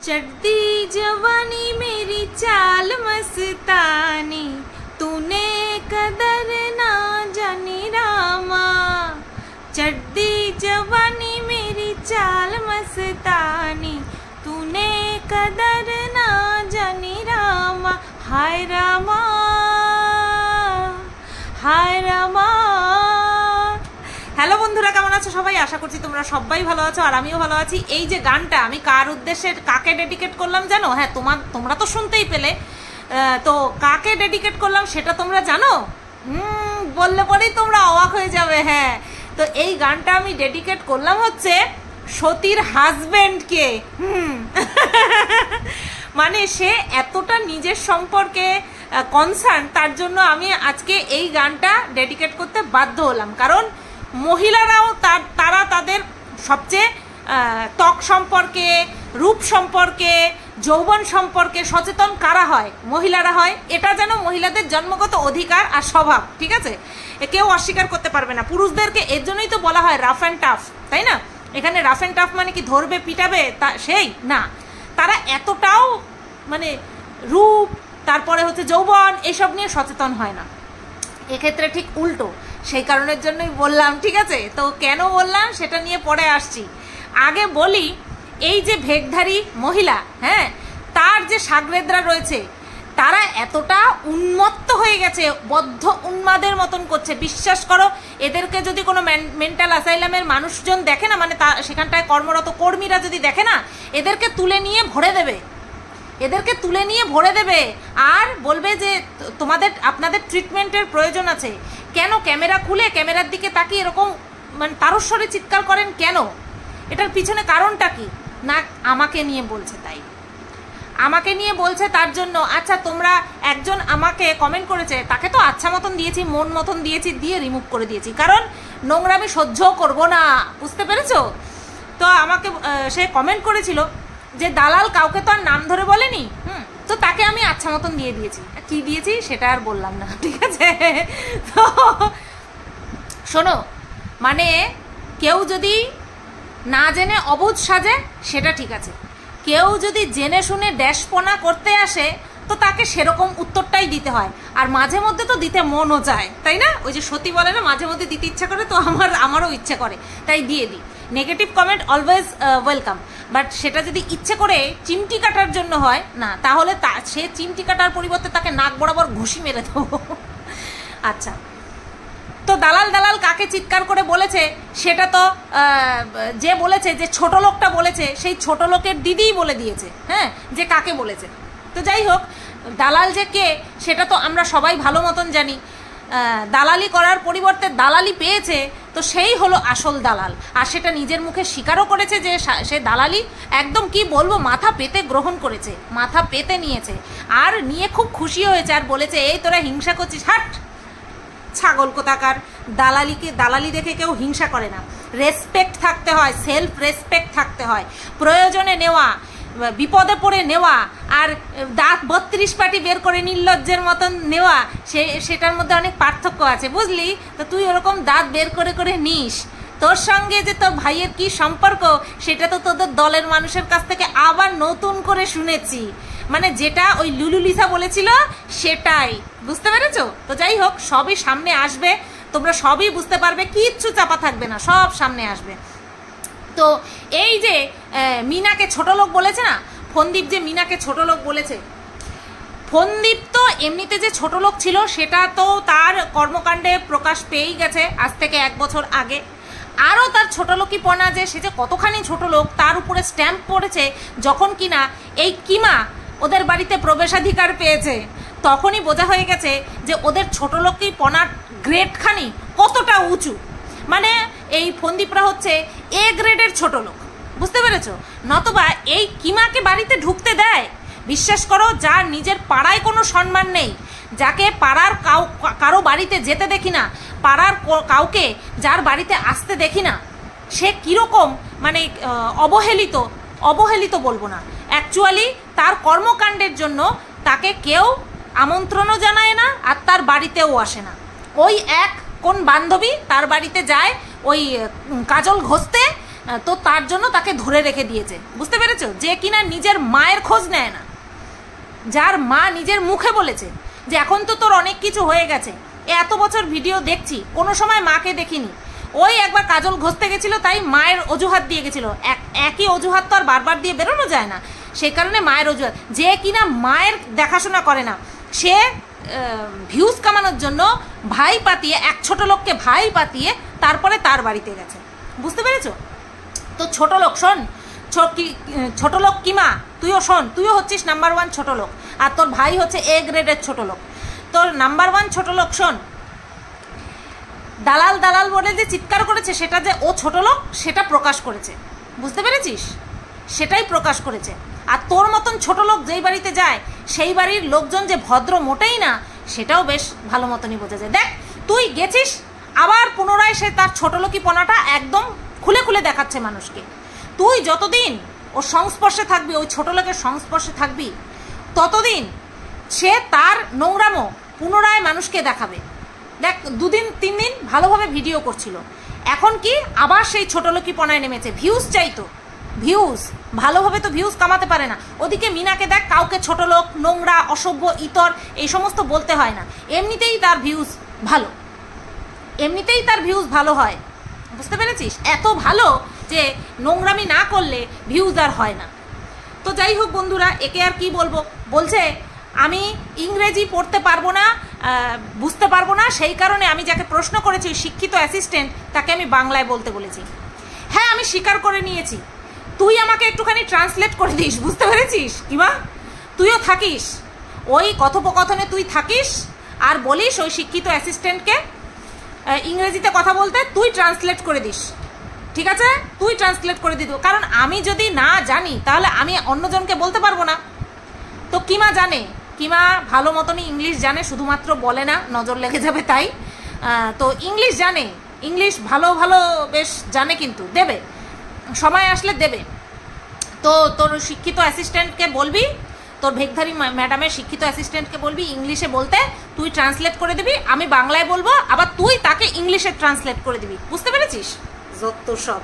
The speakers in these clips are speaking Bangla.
चढ़ती जवानी मेरी चाल मस्तानी, तूने कदर ना जानी रामा। चढ़ती जवानी मेरी चाल मस्तानी, तूने कदर ना जानी रामा। हाय रामा, हाय रामा। হ্যালো বন্ধুরা, কেমন আছো সবাই? আশা করছি তোমরা সবাই ভালো আছো আর আমিও ভালো আছি। এই যে গানটা আমি কার উদ্দেশ্যে কাকে ডেডিকেট করলাম জানো? হ্যাঁ, তোমরা তো শুনতেই পেলে। তো কাকে ডেডিকেট করলাম সেটা তোমরা জানো? বললে পরেই তোমরা অবাক হয়ে যাবে। হ্যাঁ, তো এই গানটা আমি ডেডিকেট করলাম হচ্ছে সতীর হাজবেন্ডকে। মানে সে এতটা নিজের সম্পর্কে কনসার্ন, তার জন্য আমি আজকে এই গানটা ডেডিকেট করতে বাধ্য হলাম। কারণ মহিলারাও তারা তাদের সবচেয়ে ত্বক সম্পর্কে, রূপ সম্পর্কে, যৌবন সম্পর্কে সচেতন কারা হয়? মহিলারা হয়। এটা যেন মহিলাদের জন্মগত অধিকার আর স্বভাব, ঠিক আছে? কেউ অস্বীকার করতে পারবে না। পুরুষদেরকে এর জন্যই তো বলা হয় রাফ অ্যান্ড টাফ, তাই না? এখানে রাফ অ্যান্ড টাফ মানে কি ধরবে পিটাবে তা সেই না, তারা এতটাও মানে রূপ, তারপরে হচ্ছে যৌবন, এসব নিয়ে সচেতন হয় না। এক্ষেত্রে ঠিক উল্টো, সেই কারণের জন্যই বললাম, ঠিক আছে? তো কেন বললাম সেটা নিয়ে পরে আসছি। আগে বলি, এই যে ভেকধারী মহিলা, হ্যাঁ, তার যে সাগরেদরা রয়েছে তারা এতটা উন্মত্ত হয়ে গেছে, বদ্ধ উন্মাদের মতন করছে। বিশ্বাস করো, এদেরকে যদি কোনো মেন্টাল অ্যাসাইলামের মানুষজন দেখে না, মানে সেখানটায় কর্মরত কর্মীরা যদি দেখে না, এদেরকে তুলে নিয়ে ভরে দেবে, এদেরকে তুলে নিয়ে ভরে দেবে আর বলবে যে আপনাদের ট্রিটমেন্টের প্রয়োজন আছে। কেন ক্যামেরা খুলে ক্যামেরার দিকে তাকিয়ে এরকম মানে তারস্বরে চিৎকার করেন কেন? এটার পিছনে কারণটা কি? না আমাকে নিয়ে বলছে, তাই আমাকে নিয়ে বলছে তার জন্য। আচ্ছা, তোমরা একজন আমাকে কমেন্ট করেছে, তাকে তো আচ্ছা মতন দিয়েছি, মন মতন দিয়েছি, দিয়ে রিমুভ করে দিয়েছি, কারণ নোংরামি সহ্য করব না, বুঝতে পেরেছো? তো আমাকে সে কমেন্ট করেছিল যে দালাল কাউকে তো আর নাম ধরে বলেনি, তো তাকে আমি আচ্ছা মতন দিয়ে দিয়েছি। কি দিয়েছি সেটা আর বললাম না, ঠিক আছে? তো শোনো, মানে কেউ যদি না জেনে অবুঝ সাজে সেটা ঠিক আছে, কেউ যদি জেনে শুনে ড্যাশপনা করতে আসে তো তাকে সেরকম উত্তরটাই দিতে হয়। আর মাঝে মধ্যে তো দিতে মনও চায়, তাই না? ওই যে সতী বলে না, মাঝে মধ্যে দিতে ইচ্ছা করে, তো আমারও ইচ্ছে করে, তাই দিয়ে দিই। Negative comment always welcome, but সেটা যদি ইচ্ছে করে চিমটি কাটার জন্য হয় না, তাহলে সে চিমটি কাটার পরিবর্তে তাকে নাক বরাবর ঘুষি মেরে দেবো। আচ্ছা, তো দালাল কাকে চিৎকার করে বলেছে সেটা তো যে বলেছে, যে ছোট লোকটা বলেছে, সেই ছোট লোকের দিদিই বলে দিয়েছে, হ্যাঁ, যে কাকে বলেছে। তো যাই হোক, দালাল যে কে সেটা তো আমরা সবাই ভালো মতন জানি। দালালি করার পরিবর্তে দালালি পেয়েছে, তো সেই হলো আসল দালাল। আর সেটা নিজের মুখে স্বীকারও করেছে যে সে দালালি একদম কি বলবো মাথা পেতে গ্রহণ করেছে, মাথা পেতে নিয়েছে, আর নিয়ে খুব খুশি হয়েছে, আর বলেছে এই তোরা হিংসা করছিস, হাট ছাগল কোথাকার। দালালি দেখে কেউ হিংসা করে না। রেসপেক্ট থাকতে হয়, সেলফ রেসপেক্ট থাকতে হয়। প্রয়োজনে নেওয়া, বিপদে পড়ে নেওয়া, আর দাঁত 32 পাটি বের করে নির্লজ্জের মতন নেওয়া, সেটার মধ্যে অনেক পার্থক্য আছে, বুঝলি? তো তুই ওরকম দাঁত বের করে করে নিস। তোর সঙ্গে যে তোর ভাইয়ের কি সম্পর্ক সেটা তো তোদের দলের মানুষের কাছ থেকে আবার নতুন করে শুনেছি, মানে যেটা ওই লুলু লিসা বলেছিল সেটাই, বুঝতে পেরেছো? তো যাই হোক, সবই সামনে আসবে, তোমরা সবই বুঝতে পারবে, কিচ্ছু চাপা থাকবে না, সব সামনে আসবে। তো এই যে মিনাকে ছোট লোক বলেছে না, ফন্দীপ যে মিনাকে ছোট লোক বলেছে, ফন্দীপ তো এমনিতে যে ছোট লোক ছিল সেটা তো তার কর্মকাণ্ডে প্রকাশ পেয়েই গেছে আজ থেকে 1 বছর আগে। আরও তার ছোটলোকিপনা যে সে যে কতখানি ছোট লোক তার উপরে স্ট্যাম্প পড়েছে যখন কিনা এই কিমা ওদের বাড়িতে প্রবেশাধিকার পেয়েছে, তখনই বোঝা হয়ে গেছে যে ওদের ছোটলোকিপনার গ্রেডখানি কতটা উঁচু। মানে এই ফন্দীপরা হচ্ছে এ গ্রেডের ছোট লোক, বুঝতে পেরেছো? নতবা এই কিমাকে বাড়িতে ঢুকতে দেয়? বিশ্বাস করো, যার নিজের পাড়ায় কোনো সম্মান নেই, যাকে পাড়ার কারো বাড়িতে যেতে দেখি না, পাড়ার কাউকে যার বাড়িতে আসতে দেখি না, সে কীরকম মানে অবহেলিত বলবো না, অ্যাকচুয়ালি তার কর্মকাণ্ডের জন্য তাকে কেউ আমন্ত্রণও জানায় না আর তার বাড়িতেও আসে না। ওই এক কোন বান্ধবী তার বাড়িতে যায় ওই কাজল ঘষতে, তো তার জন্য তাকে ধরে রেখে দিয়েছে, বুঝতে পেরেছো? যে কিনা নিজের মায়ের খোঁজ নেয় না, যার মা নিজের মুখে বলেছে যে এখন তো তোর অনেক কিছু হয়ে গেছে, এত বছর ভিডিও দেখছি কোনো সময় মাকে দেখিনি, ওই একবার কাজল ঘষতে গেছিলো তাই মায়ের অজুহাত দিয়ে গেছিলো, একই অজুহাত তো আর বারবার দিয়ে বেরোনো যায় না, সেই কারণে মায়ের অজুহাত। যে কিনা মায়ের দেখাশোনা করে না, সে ভিউজ কামানোর জন্য ভাই পাতিয়ে, এক ছোট লোককে ভাই পাতিয়ে তারপরে তার বাড়িতে গেছে, বুঝতে পেরেছো? তো ছোট লোক শোন, ছোট লোক কিমা তুইও শোন, তুইও হচ্ছিস নাম্বার 1 ছোট লোক, আর তোর ভাই হচ্ছে A গ্রেডের ছোট লোক। তোর নাম্বার 1 ছোট লোক শোন, দালাল দালাল বলে যে চিৎকার করেছে সেটা যে ও ছোট লোক সেটা প্রকাশ করেছে, বুঝতে পেরেছিস? সেটাই প্রকাশ করেছে। আর তোর মতন ছোট লোক যেই বাড়িতে যায় সেই বাড়ির লোকজন যে ভদ্র মোটেই না সেটাও বেশ ভালো মতনই বোঝা যায়। দেখ তুই গেছিস, আবার পুনরায় সে তার ছোট লোকিপনাটা একদম খুলে খুলে দেখাচ্ছে মানুষকে। তুই যতদিন ওর সংস্পর্শে থাকবি, ওই ছোট লোকের সংস্পর্শে থাকবি, ততদিন সে তার নোংরামো পুনরায় মানুষকে দেখাবে। দেখ 2 দিন 3 দিন ভালোভাবে ভিডিও করছিল, এখন কি আবার সেই ছোট লোকিপনায় নেমেছে, ভিউজ চাইতো, ভিউজ ভালোভাবে তো ভিউজ কামাতে পারে না। ওদিকে মিনাকে দেখ, কাউকে ছোট লোক, নোংরা, অসভ্য, ইতর এই সমস্ত বলতে হয় না, এমনিতেই তার ভিউজ ভালো, এমনিতেই তার ভিউজ ভালো হয়, বুঝতে পেরেছিস? এত ভালো যে নোংরামি না করলে ভিউজ আর হয় না। তো যাই হোক বন্ধুরা, একে আর কি বলবো, বলছে আমি ইংরেজি পড়তে পারবো না, বুঝতে পারবো না, সেই কারণে আমি যাকে প্রশ্ন করেছি শিক্ষিত অ্যাসিস্ট্যান্ট তাকে আমি বাংলায় বলতে বলেছি। হ্যাঁ আমি স্বীকার করে নিয়েছি, তুই আমাকে একটুখানি ট্রান্সলেট করে দিস, বুঝতে পেরেছিস কিবা? তুইও থাকিস ওই কথোপকথনে, তুই থাকিস আর বলিস ওই শিক্ষিত অ্যাসিস্ট্যান্টকে ইংরেজিতে কথা বলতে, তুই ট্রান্সলেট করে দিস, ঠিক আছে? তুই ট্রান্সলেট করে দিত, কারণ আমি যদি না জানি তাহলে আমি অন্যজনকে বলতে পারবো না। তো কিমা জানে, কিমা ভালো মতনই ইংলিশ জানে, শুধুমাত্র বলে না, নজর লেগে যাবে তাই। তো ইংলিশ জানে, ইংলিশ ভালো ভালো বেশ জানে, কিন্তু দেবে, সময় আসলে দেবে। তো তোর শিক্ষিত অ্যাসিস্ট্যান্টকে বলবি, তোর ভেগধারী ম্যাডামের শিক্ষিত অ্যাসিস্ট্যান্টকে বলবি ইংলিশে বলতে, তুই ট্রান্সলেট করে দিবি, আমি বাংলায় বলবো, আবার তুই তাকে ইংলিশে ট্রান্সলেট করে দিবি, বুঝতে পেরেছিস? যত সব।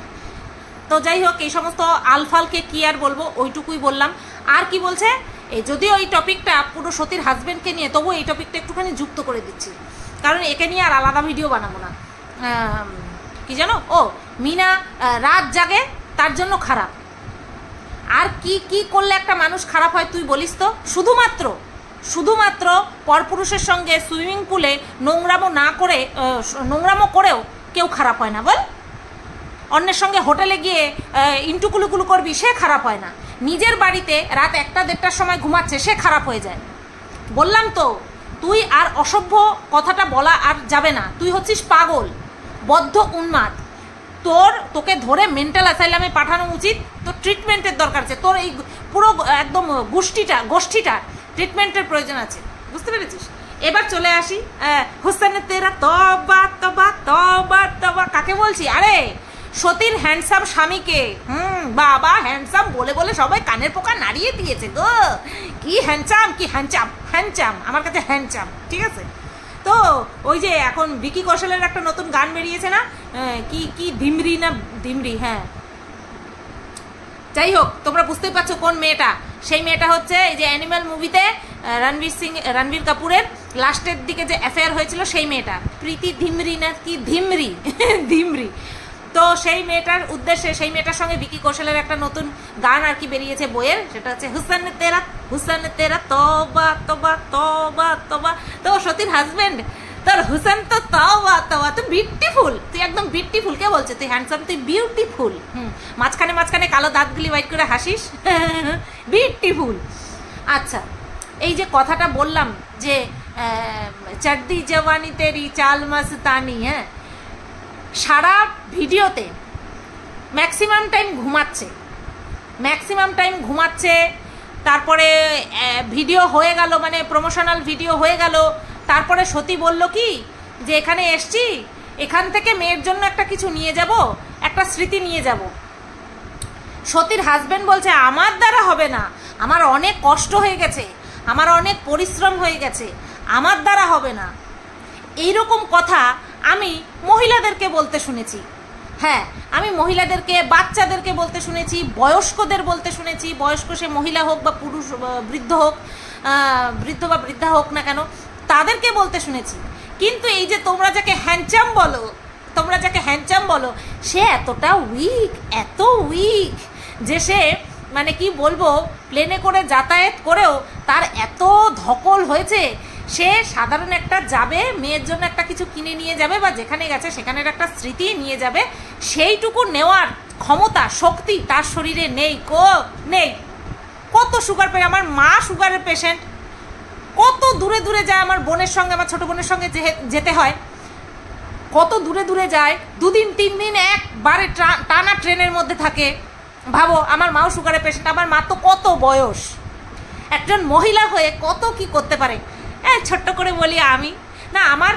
তো যাই হোক, এই সমস্ত আলফালকে কি আর বলবো, ওইটুকুই বললাম। আর কি বলছে, এই যদিও এই টপিকটা পুরো সতীর হাজব্যান্ডকে নিয়ে, তবু এই টপিকটা একটুখানি যুক্ত করে দিচ্ছি, কারণ একে নিয়ে আর আলাদা ভিডিও বানাবো না। কি জানো, ও মিনা রাত জাগে তার জন্য খারাপ। আর কি কি করলে একটা মানুষ খারাপ হয় তুই বলিস তো? শুধুমাত্র পরপুরুষের সঙ্গে সুইমিং পুলে নোংরামো করেও কেউ খারাপ হয় না, বল? অন্যের সঙ্গে হোটেলে গিয়ে ইন্টুকুলুকুলু করবি, সে খারাপ হয় না। নিজের বাড়িতে রাত 1টা-1:30টার সময় ঘুমাচ্ছে, সে খারাপ হয়ে যায়। বললাম তো, তুই আর অসভ্য কথাটা বলা আর যাবে না, তুই হচ্ছিস পাগল, বদ্ধ উন্মাদ। তোকে ধরে মেন্টাল অ্যাসাইলামে পাঠানো উচিত, তোর ট্রিটমেন্টের দরকার আছে, তোর এই পুরো একদম গোষ্ঠীটা ট্রিটমেন্টের প্রয়োজন আছে, বুঝতে পেরেছিস? এবার চলে আসি হুসেনে তেরা তবা তবা তবা তবা, কাকে বলছি? আরে সতীর হ্যান্ডসাম স্বামীকে। বাবা হ্যান্ডসাম বলে বলে সবাই কানের পোকা নাড়িয়ে দিয়েছে গো। কি হ্যান্ডসাম, কি হ্যান্ডসাম, আমার কাছে হ্যান্ডসাম, ঠিক আছে? তো ওই যে এখন ভিকি কৌশলের একটা নতুন গান বেরিয়েছে না, কি ধিমরি, হ্যাঁ যাই হোক তোমরা বুঝতেই পারছো কোন মেয়েটা। সেই মেয়েটা হচ্ছে এই যে অ্যানিমাল মুভিতে রণবীর কাপুরের লাস্টের দিকে যে অ্যাফেয়ার হয়েছিল সেই মেয়েটা, প্রীতি ধিমরি না কি ধিমরি। তো সেই মেয়েটার উদ্দেশ্যে, সেই মেয়েটার সঙ্গে ভিকি কৌশলের একটা নতুন গান আর কি বেরিয়েছে বইয়ের, সেটা হচ্ছে হুসেন তেরা তবা তবা তবা তবা। তো সতীর হাজবেন্ড তোর হুসেন তো তবা তবা, তুই বিউটিফুল, তুই একদম বিউটিফুল। কে বলছে তুই হ্যান্ডসাম? তুই বিউটিফুল। মাঝখানে কালো দাঁতগুলি হোয়াইট করে হাসিস, বিউটিফুল। আচ্ছা, এই যে কথাটা বললাম যে চর্দি জওয়ানি তেরি চাল মস্তানি, হ্যাঁ, সারা ভিডিওতে ম্যাক্সিমাম টাইম ঘুমাচ্ছে, তারপরে ভিডিও হয়ে গেল, মানে প্রমোশনাল ভিডিও হয়ে গেল, তারপরে সতী বলল কি যে এখানে এসছি, এখান থেকে মেয়ের জন্য একটা কিছু নিয়ে যাব, একটা স্মৃতি নিয়ে যাব। সতীর হাজবেন্ড বলছে আমার দ্বারা হবে না, আমার অনেক কষ্ট হয়ে গেছে, আমার অনেক পরিশ্রম হয়ে গেছে, আমার দ্বারা হবে না। এইরকম কথা আমি মহিলাদেরকে বলতে শুনেছি। হ্যাঁ, আমি মহিলাদেরকে, বাচ্চাদেরকে বলতে শুনেছি, বয়স্কদের বলতে শুনেছি, বয়স্ক সে মহিলা হোক বা পুরুষ, বৃদ্ধ হোক, বৃদ্ধ বা বৃদ্ধা হোক না কেন, তাদেরকে বলতে শুনেছি। কিন্তু এই যে তোমরা যাকে হ্যান্ডসাম বলো, সে এতটা উইক, এত উইক যে সে মানে কি বলবো, প্লেনে করে যাতায়াত করেও তার এত ধকল হয়েছে, সে সাধারণ একটা যাবে, মেয়ের জন্য একটা কিছু কিনে নিয়ে যাবে বা যেখানে গেছে সেখানের একটা স্মৃতি নিয়ে যাবে, সেইটুকু নেওয়ার ক্ষমতা, শক্তি তার শরীরে নেই। নেই। কত সুগার পেয়ে, আমার মা সুগারের পেশেন্ট, কত দূরে দূরে যায় আমার বোনের সঙ্গে, আমার ছোটো বোনের সঙ্গে যেতে হয়, কত দূরে দূরে যায়, 2 দিন 3 দিন একবারে টানা ট্রেনের মধ্যে থাকে। ভাবো, আমার মাও সুগারের পেশেন্ট, আমার মা তো কত বয়স, একজন মহিলা হয়ে কত কি করতে পারে। ছোট্ট করে বলি আমি, না আমার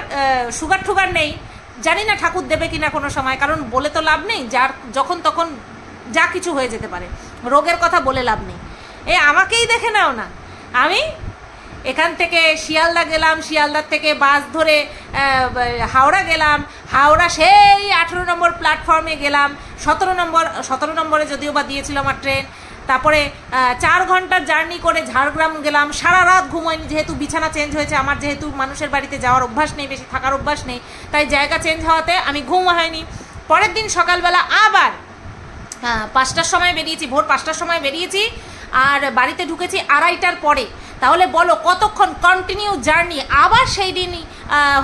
সুগার টুগার নেই, জানি না ঠাকুর দেবে কিনা কোনো সময়, কারণ বলে তো লাভ নেই, যার যখন তখন যা কিছু হয়ে যেতে পারে, রোগের কথা বলে লাভ নেই। আমাকেই দেখে নাও না, আমি এখান থেকে শিয়ালদা গেলাম, শিয়ালদার থেকে বাস ধরে হাওড়া গেলাম, হাওড়া সেই 18 নম্বর প্ল্যাটফর্মে গেলাম, 17 নম্বরে যদিও বা দিয়েছিল আমার ট্রেন, তারপরে 4 ঘন্টার জার্নি করে ঝাড়গ্রাম গেলাম, সারা রাত ঘুমাইনি, যেহেতু বিছানা চেঞ্জ হয়েছে আমার, যেহেতু মানুষের বাড়িতে যাওয়ার অভ্যাস নেই, বেশি থাকার অভ্যাস নেই, তাই জায়গা চেঞ্জ হওয়াতে আমি ঘুম হয়নি। পরের দিন সকালবেলা আবার 5টার সময় বেরিয়েছি, ভোর 5টার সময় বেরিয়েছি, আর বাড়িতে ঢুকেছি 2:30টার পরে। তাহলে বলো কতক্ষণ কন্টিনিউ জার্নি, আবার সেই দিনই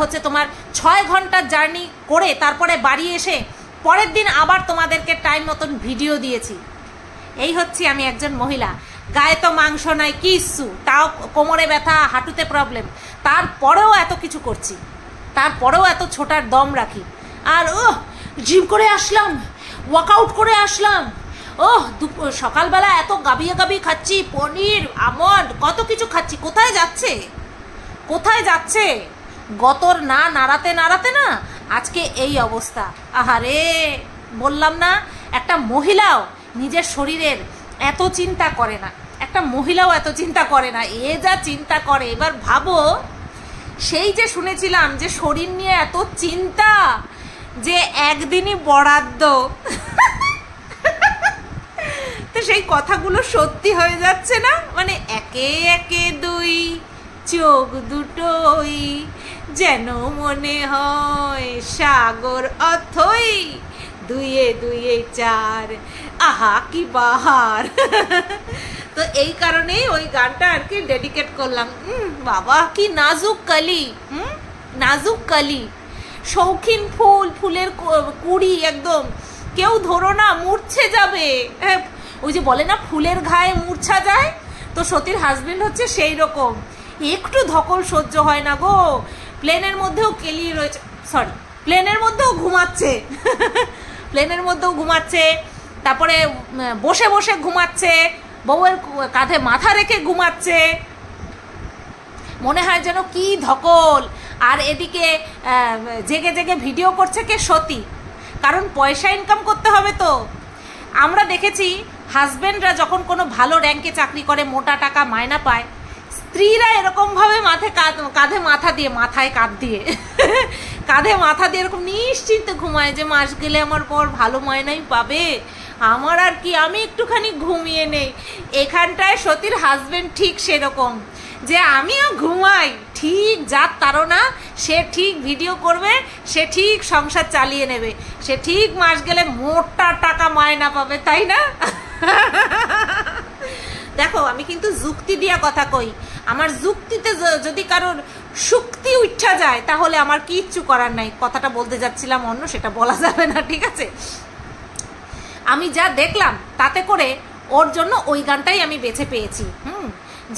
হচ্ছে তোমার 6 ঘন্টার জার্নি করে তারপরে বাড়ি এসে পরের দিন আবার তোমাদেরকে টাইম মতন ভিডিও দিয়েছি। এই হচ্ছে আমি একজন মহিলা, গায়ে তো মাংস নাই কিচ্ছু, তাও কোমরে ব্যথা, হাঁটুতে প্রবলেম, তারপরেও এত কিছু করছি, তারপরেও এত ছোটার দম রাখি। আর জিম করে আসলাম, ওয়ার্কআউট করে আসলাম, সকালবেলা এত গাবিয়ে খাচ্ছি, পনির, আমন্ড, কত কিছু খাচ্ছি, কোথায় যাচ্ছে? গতর না নাড়াতে না আজকে এই অবস্থা। আহারে, বললাম না, একটা মহিলাও নিজের শরীরের এত চিন্তা করে না, একটা মহিলাও এত চিন্তা করে না, এ যা চিন্তা করে। এবার ভাবো, সেই যে শুনেছিলাম যে শরীর নিয়ে এত চিন্তা, যে একদিনই বরাদ্দ, তো সেই কথাগুলো সত্যি হয়ে যাচ্ছে না, মানে একে একে 2 চোখ দুটোই যেন মনে হয় সাগর অথই, 2 4, আহা কি বাহার। তো এই কারণেই ওই গানটা আর কি ডেডিকেট করলাম। বাবা কি নাজুক কলি, নাজুক কলি, শৌখিন ফুল, ফুলের কুড়ি একদম, কেউ ধরো না মূর্ছে যাবে। ওই যে বলে না ফুলের ঘায়ে মূর্ছা যায়, তো সতীর হাজবেন্ড হচ্ছে সেই রকম, একটু ধকল সহ্য হয় না গো। প্লেনের মধ্যেও কেলিয়ে রয়েছে, সরি প্লেনের মধ্যেও ঘুমাচ্ছে, তারপরে বসে বসে ঘুমাচ্ছে, বউয়ের কাঁধে মাথা রেখে ঘুমাচ্ছে, মনে হয় যেন কি ধকল। আর এদিকে জেগে জেগে ভিডিও করছে কে? সতী, কারণ পয়সা ইনকাম করতে হবে। তো আমরা দেখেছি হাজবেন্ডরা যখন কোনো ভালো র্যাঙ্কে চাকরি করে, মোটা টাকা মায়না পায়, স্ত্রীরা এরকমভাবে কাঁধে মাথা দিয়ে এরকম নিশ্চিন্তে ঘুমায় যে মাস গেলে আমার পর ভালো মায়নাই পাবে, আমার আর কি, আমি একটুখানি ঘুমিয়ে নেই। এখানটায় সতীর হাজবেন্ড ঠিক সেরকম, যে আমিও ঘুমাই, ঠিক যার তারা সে ঠিক ভিডিও করবে, সে ঠিক সংসার চালিয়ে নেবে, সে ঠিক মাস গেলে মোটা টাকা মায়না পাবে, তাই না? দেখো, আমি কিন্তু যুক্তি দিয়া কথা কই, আমার যুক্তিতে যদি কারোর শক্তি উঠা যায় তাহলে আমার কিচ্ছু করার নাই। কথাটা বলতে যাচ্ছিলাম অন্য, সেটা বলা যাবে না, ঠিক আছে? আমি যা দেখলাম তাতে করে ওর জন্য ওই গানটাই আমি বেছে পেয়েছি।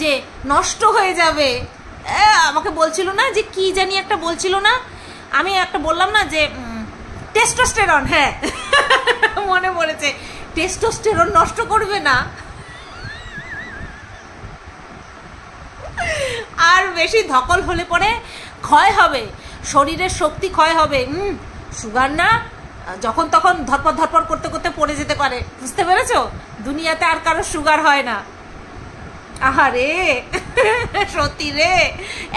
যে নষ্ট হয়ে যাবে, আমাকে বলছিল না যে কি জানি একটা বলছিল না, আমি একটা বললাম না যে টেস্টোস্টেরন, হ্যাঁ মনে পড়েছে, টেস্টোস্টেরন নষ্ট করবে না, আর বেশি ধকল হলে পরে ক্ষয় হবে, শরীরের শক্তি ক্ষয় হবে। সুগার না, যখন তখন ধরপর করতে করতে পড়ে যেতে পারে, বুঝতে পেরেছো? দুনিয়াতে আর কারো সুগার হয় না। আহারে সত্যি রে,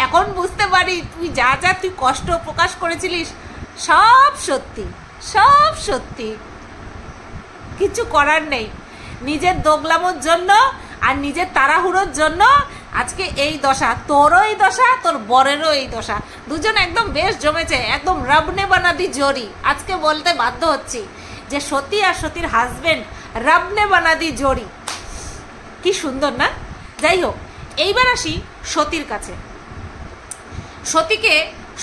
এখন বুঝতে পারি তুই যা তুই কষ্ট প্রকাশ করেছিলিস, সব সত্যি, সব সত্যি, কিছু করার নেই। নিজের দোগলামোর জন্য আর নিজের তাড়াহুড়োর জন্য আজকে এই দশা, তোরও এই দশা, তোর বরেরও এই দশা। দুজন একদম বেশ জমেছে, একদম রবনে বানাদি জোড়ি। আজকে বলতে বাধ্য হচ্ছি যে সতী আর সতীর হাজবেন্ড রবনে বানাদি জোড়ি। কি সুন্দর না? যাই হোক, এইবার আসি সতীর কাছে।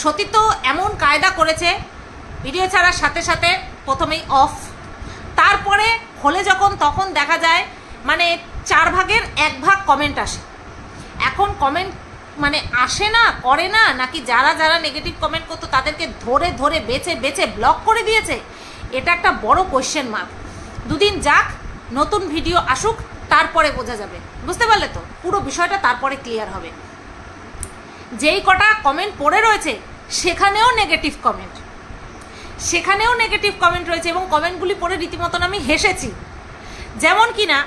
সতী তো এমন কায়দা করেছে, ভিডিও ছাড়ার সাথে সাথে প্রথমেই অফ, তারপরে হলে যখন তখন দেখা যায় মানে 4 ভাগের 1 ভাগ কমেন্ট আসে। এখন কমেন্ট মানে আসে না, করে না, নাকি যারা যারা নেগেটিভ কমেন্ট করতো তাদেরকে ধরে ধরে বেছে বেছে ব্লক করে দিয়েছে, এটা একটা বড় কোয়েশ্চেন মার্ক। 2 দিন যাক, নতুন ভিডিও আসুক, তারপরে বোঝা যাবে। বুঝতে পারলে তো? পুরো বিষয়টা তারপরে ক্লিয়ার হবে। যেই কটা কমেন্ট পড়ে রয়েছে সেখানেও নেগেটিভ কমেন্ট রয়েছে, এবং কমেন্টগুলি পড়ে রীতিমতন আমি হেসেছি। যেমন কিনা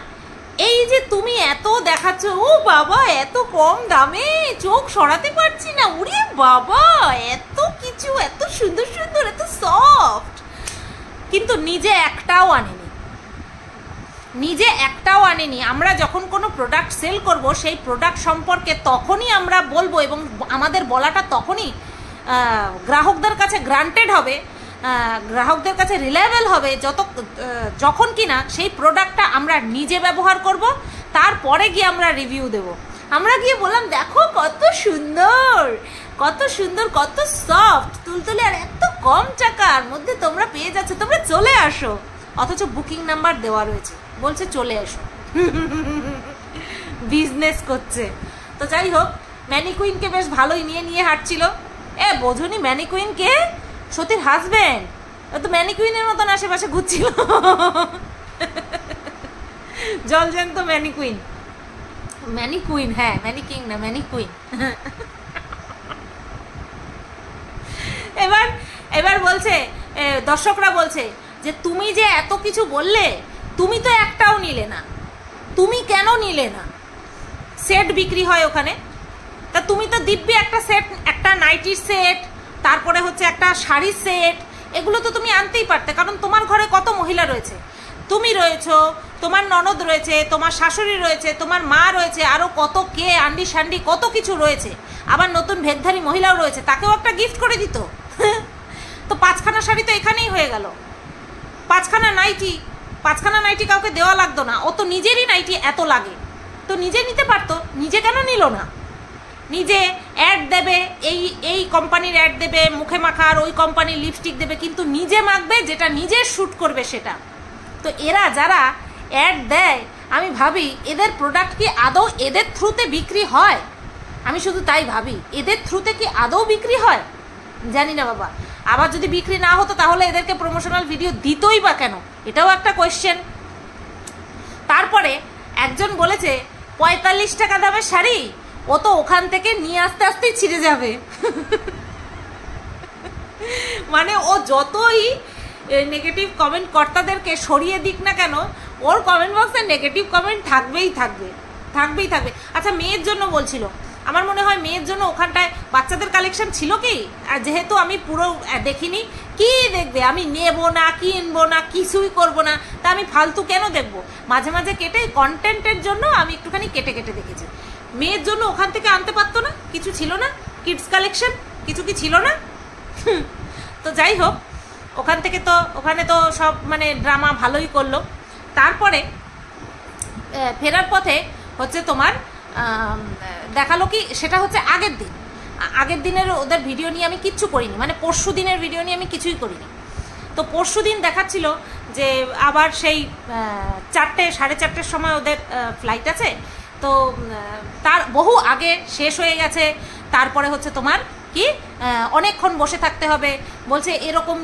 এই যে তুমি এত দেখাচ্ছ, ও বাবা এত কম দামে চোখ সরাতে পারছি না, উড়ে বাবা এত কিছু, এত সুন্দর সুন্দর, এত সফট, কিন্তু নিজে একটাও আনেনি। আমরা যখন কোনো প্রোডাক্ট সেল করব, সেই প্রোডাক্ট সম্পর্কে তখনই আমরা বলবো, এবং আমাদের বলাটা তখনই গ্রাহকদের কাছে গ্রান্টেড হবে, গ্রাহকদের কাছে রিলায়েবল হবে যখন কিনা সেই প্রোডাক্টটা আমরা নিজে ব্যবহার করব, তারপরে গিয়ে আমরা রিভিউ দেব। আমরা গিয়ে বললাম দেখো কত সুন্দর, কত সফট, তুলতুলে, আর এত কম টাকার মধ্যে তোমরা পেয়ে যাচ্ছ, তোমরা চলে আসো। অথচ বুকিং নাম্বার দেওয়া রয়েছে, বলছে চলে এসো। বিজনেস করছে। তো যাই হোক, ম্যানিকুইনকে বেশ ভালোই নিয়ে হাঁটছিল। বোঝনি ম্যানিকুইনকে? সতীর হাজবেন্ড। ও তো ম্যানিকুইনের মতন আশেপাশে ঘুরছিল, জলজ্যান্ত ম্যানিকুইন। হ্যাঁ, ম্যানিকিং না, ম্যানিকুইন। এবার বলছে, দর্শকরা বলছে যে তুমি যে এত কিছু বললে, তুমি তো একটাও নিলে না, তুমি কেন নিলে না? সেট বিক্রি হয় ওখানে, তা তুমি তো দিব্যি একটা সেট, একটা নাইটির সেট, তারপরে হচ্ছে একটা শাড়ির সেট, এগুলো তো তুমি আনতেই পারতে, কারণ তোমার ঘরে কত মহিলা রয়েছে। তুমি রয়েছো, তোমার ননদ রয়েছে, তোমার শাশুড়ি রয়েছে, তোমার মা রয়েছে, আরও কত কে আন্ডি শান্ডি কত কিছু রয়েছে, আবার নতুন ভেগধারী মহিলাও রয়েছে, তাকেও একটা গিফট করে দিত। তো 5খানা শাড়ি তো এখানেই হয়ে গেল। 5খানা নাইটি কাউকে দেওয়া লাগতো না, ও তো নিজেরই নাইটি এত লাগে, তো নিজে নিতে পারতো, নিজে কেন নিল না? নিজে অ্যাড দেবে, এই কোম্পানির অ্যাড দেবে, মুখে মাখার ওই কোম্পানির লিপস্টিক দেবে, কিন্তু নিজে মাখবে যেটা নিজে শ্যুট করবে সেটা। তো এরা যারা অ্যাড দেয়, আমি ভাবি এদের প্রোডাক্ট কি আদৌ এদের থ্রুতে বিক্রি হয়? আমি শুধু তাই ভাবি, এদের থ্রুতে কি আদৌ বিক্রি হয়? জানি না বাবা। আবার যদি বিক্রি না হতো তাহলে এদেরকে প্রমোশনাল ভিডিও দিতই বা কেন? এটাও একটা কোয়েশ্চেন। তারপরে একজন বলেছে 45 টাকা দামের শাড়ি, ও তো ওখান থেকে নিয়ে আস্তে আস্তেই ছিঁড়ে যাবে। মানে ও যতই নেগেটিভ কমেন্ট কর্তাদেরকে সরিয়ে দিক না কেন, ওর কমেন্ট বক্সে নেগেটিভ কমেন্ট থাকবেই থাকবে। আচ্ছা, মেয়ের জন্য বলছিল, আমার মনে হয় মেয়ের জন্য ওখানটায় বাচ্চাদের কালেকশন ছিল কি? আর যেহেতু আমি পুরো দেখিনি, কি দেখবে? আমি নেব না, কিনবো না, কিছুই করব না, তা আমি ফালতু কেন দেখবো? মাঝে মাঝে কেটে কন্টেন্টের জন্য আমি একটুখানি কেটে দেখেছি। মেয়ের জন্য ওখান থেকে আনতে পারতো না? কিছু ছিল না? কিডস কালেকশন কিছু কি ছিল না? তো যাই হোক, ওখানে তো সব মানে ড্রামা ভালোই করলো। তারপরে ফেরার পথে হচ্ছে তোমার দেখালো কি, সেটা হচ্ছে আগের দিনের ওদের ভিডিও নিয়ে আমি কিচ্ছু করিনি, মানে পরশু দিনের ভিডিও নিয়ে আমি কিছুই করিনি। তো পরশু দিন দেখাচ্ছিল যে আবার সেই 4টে 4:30 সময় ওদের ফ্লাইট আছে, তো তার বহু আগে শেষ হয়ে গেছে। তারপরে হচ্ছে তোমার কি অনেকক্ষণ বসে থাকতে হবে, বলছে এরকম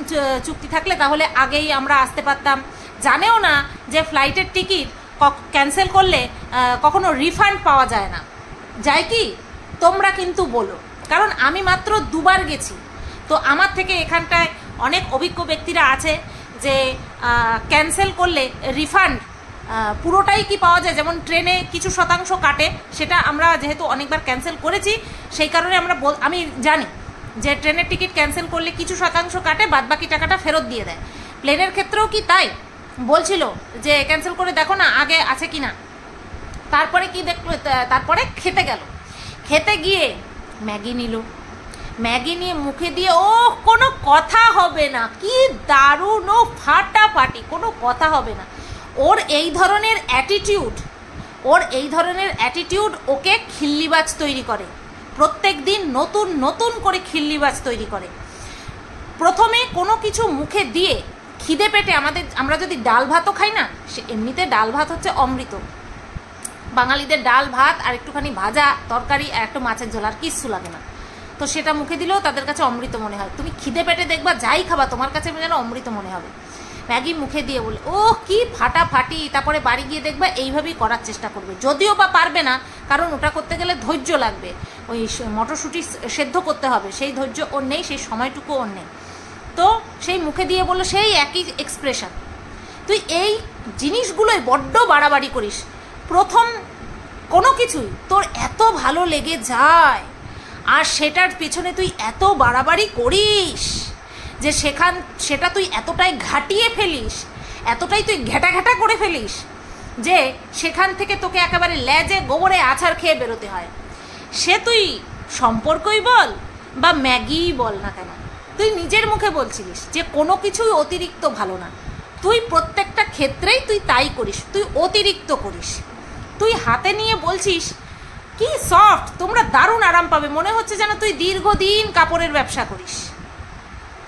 চুক্তি থাকলে তাহলে আগেই আমরা আসতে পারতাম। জানেও না যে ফ্লাইটের টিকিট ক্যান্সেল করলে কখনো রিফান্ড পাওয়া যায় না। যায় কি? তোমরা কিন্তু বলো, কারণ আমি মাত্র 2বার গেছি। তো আমার থেকে এখানটায় অনেক অভিজ্ঞ ব্যক্তিরা আছে যে ক্যান্সেল করলে রিফান্ড পুরোটাই কি পাওয়া যায়, যেমন ট্রেনে কিছু শতাংশ কাটে, সেটা আমরা যেহেতু অনেকবার ক্যান্সেল করেছি সেই কারণে আমি জানি যে ট্রেনের টিকিট ক্যান্সেল করলে কিছু শতাংশ কাটে, বাদ বাকি টাকাটা ফেরত দিয়ে দেয়। প্লেনের ক্ষেত্রেও কি তাই? বলছিল যে ক্যান্সেল করে দেখো না আগে আছে কি না। তারপরে কি দেখলো, তারপরে খেতে গেল, খেতে গিয়ে ম্যাগি নিল, ম্যাগি নিয়ে মুখে দিয়ে ও কোনো কথা হবে না, কি দারুণ, ও ফাটাফাটি, কোনো কথা হবে না। ওর এই ধরনের অ্যাটিটিউড ওকে খিল্লিবাজ তৈরি করে, প্রত্যেক দিন নতুন নতুন করে খিল্লিবাজ তৈরি করে। প্রথমে কোনো কিছু মুখে দিয়ে খিদে পেটে আমরা যদি ডাল ভাতও খাই না, সে এমনিতে ডাল ভাত হচ্ছে অমৃত, বাঙালিদের ডাল ভাত আর একটুখানি ভাজা তরকারি আর একটু মাছের ঝোল আর কিচ্ছু লাগে না, তো সেটা মুখে দিলেও তাদের কাছে অমৃত মনে হয়। তুমি খিদে পেটে দেখবা যাই খাবা তোমার কাছে যেন অমৃত মনে হবে। ম্যাগি মুখে দিয়ে বলে ও কি ফাটাফাটি, তারপরে বাড়ি গিয়ে দেখবা এইভাবেই করার চেষ্টা করবে, যদিও বা পারবে না, কারণ ওটা করতে গেলে ধৈর্য লাগবে, ওই মটরশুঁটি সেদ্ধ করতে হবে, সেই ধৈর্য ওর নেই, সেই সময়টুকু ওর নেই। তো সেই মুখে দিয়ে বললো সেই একই এক্সপ্রেশন। তুই এই জিনিসগুলোই বড্ড বাড়াবাড়ি করিস, প্রথম কোনো কিছুই তোর এত ভালো লেগে যায় আর সেটার পেছনে তুই এত বাড়াবাড়ি করিস যে সেটা তুই এতটাই ঘাটিয়ে ফেলিস, এতটাই তুই ঘেটা করে ফেলিস যে সেখান থেকে তোকে একেবারে লেজে গোবরে আছাড় খেয়ে বেরোতে হয়। সে তুই সম্পর্কই বল বা ম্যাগিই বল না কেন, তুই নিজের মুখে বলছিলিস যে কোনো কিছুই অতিরিক্ত ভালো না। তুই প্রত্যেকটা ক্ষেত্রেই তুই তাই করিস, তুই অতিরিক্ত করিস। তুই হাতে নিয়ে বলছিস কি সফট, তোমরা দারুণ আরাম পাবে, মনে হচ্ছে যেন তুই দীর্ঘদিন কাপড়ের ব্যবসা করিস,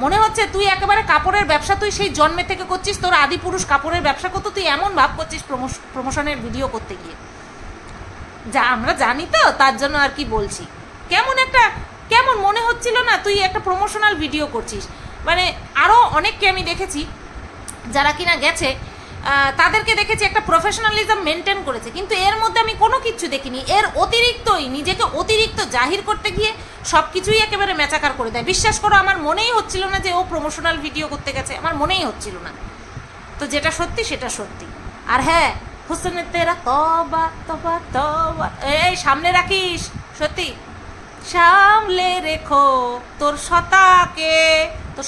মনে হচ্ছে তুই একেবারে কাপড়ের ব্যবসা তুই সেই জন্মে থেকে করছিস, তোর আদি পুরুষ কাপড়ের ব্যবসা করতো, তুই এমন ভাব করছিস প্রমোশনের ভিডিও করতে গিয়ে, যা আমরা জানি তো, তার জন্য আর কি বলছি। কেমন মনে হচ্ছিল না তুই একটা প্রমোশনাল ভিডিও করছিস। মানে আরও অনেককে আমি দেখেছি যারা কিনা গেছে, তাদেরকে দেখেছি একটা প্রফেশনালিজম মেনটেন করেছে, কিন্তু এর মধ্যে আমি কোনো কিছু দেখিনি। এর অতিরিক্তই নিজেকে অতিরিক্ত জাহির করতে গিয়ে সব কিছুই একেবারে মেচাকার করে দেয়। বিশ্বাস করো আমার মনেই হচ্ছিল না যে ও প্রমোশনাল ভিডিও করতে গেছে, আমার মনেই হচ্ছিল না। তো যেটা সত্যি সেটা সত্যি। আর হ্যাঁ, হুসনে তেরা তবা তবা তবা, এই সামনে রাখিস, সত্যি সামলে রেখো তোর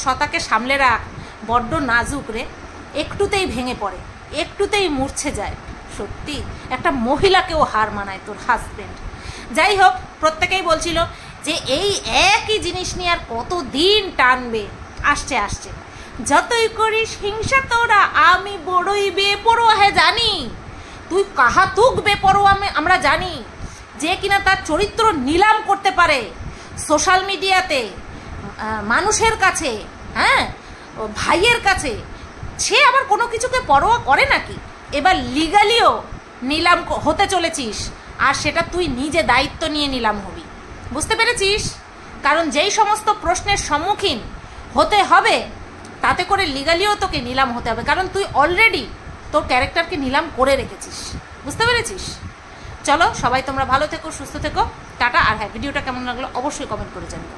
সতাকে সামলে রাখ, বড্ড নাজুক রে, একটুতেই ভেঙে পড়ে, একটুতেই মূর্ছে যায়। সত্যি একটা মহিলাকেও হার মানায় তোর হাজবেন্ড। যাই হোক, প্রত্যেকেই বলছিল যে এই একই জিনিস নিয়ে আর কতদিন টানবে, আসছে যতই করিস হিংসা তোরা, আমি বড়ই বেপরোয়া জানি, তুই কাহাতুক বেপরোয়া আমরা জানি, যে কিনা তার চরিত্র নিলাম করতে পারে সোশ্যাল মিডিয়াতে, মানুষের কাছে, হ্যাঁ ভাইয়ের কাছে, সে আবার কোনো কিছুকে পরোয়া করে নাকি? এবার লিগালিও নিলাম হতে চলেছিস, আর সেটা তুই নিজে দায়িত্ব নিয়ে নিলাম হবি, বুঝতে পেরেছিস? কারণ যেই সমস্ত প্রশ্নের সম্মুখীন হতে হবে তাতে করে লিগালিও তোকে নিলাম হতে হবে, কারণ তুই অলরেডি তোর ক্যারেক্টারকে নিলাম করে রেখেছিস, বুঝতে পেরেছিস? চলো সবাই তোমরা ভালো থেকো, সুস্থ থেকো, টাটা। আর হ্যাঁ, ভিডিওটা কেমন লাগলো অবশ্যই কমেন্ট করে জানিও।